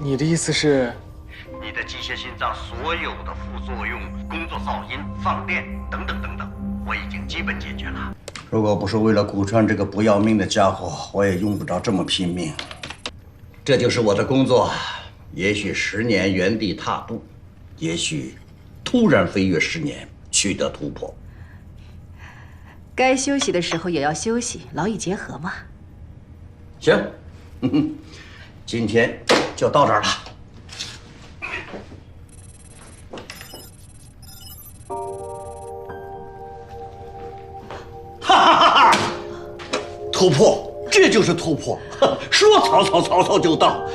你的意思是？你的机械心脏所有的副作用、工作噪音、放电等等等等，我已经基本解决了。如果不是为了顾川这个不要命的家伙，我也用不着这么拼命。这就是我的工作，也许10年原地踏步，也许突然飞跃10年，取得突破。该休息的时候也要休息，劳逸结合嘛。行，今天就到这儿了。哈哈哈！突破，这就是突破。说曹操就到。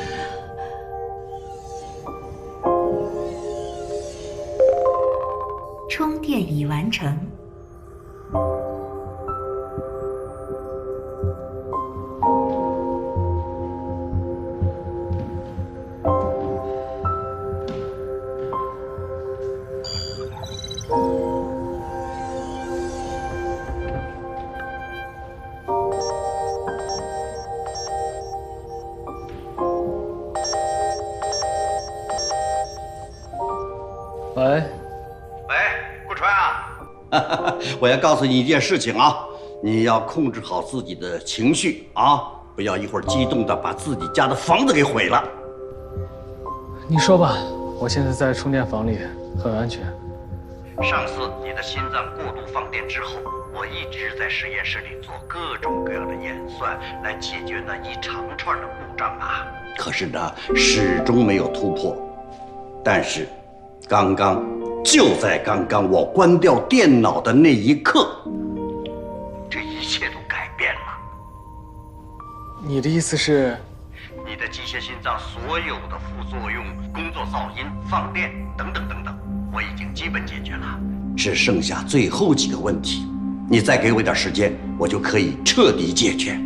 充电已完成。喂，顾川啊，我要告诉你一件事情啊，你要控制好自己的情绪啊，不要一会儿激动的把自己家的房子给毁了。你说吧，我现在在充电房里，很安全。上次你的心脏过度放电之后，我一直在实验室里做各种各样的演算，来解决那一长串的故障啊。可是呢，始终没有突破。但是，就在刚刚，我关掉电脑的那一刻，这一切都改变了。你的意思是？你的机械心脏所有的副作用、工作噪音、放电等等等等，我已经基本解决了，只剩下最后几个问题。你再给我一点时间，我就可以彻底解决。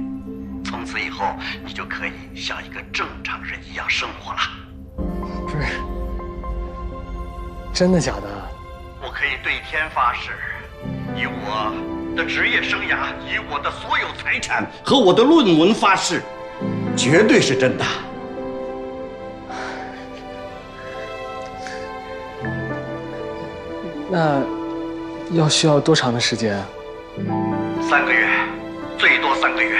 从此以后，你就可以像一个正常人一样生活了。不是，真的假的？我可以对天发誓，以我的职业生涯，以我的所有财产和我的论文发誓，绝对是真的。那需要多长的时间？ 3个月，最多3个月。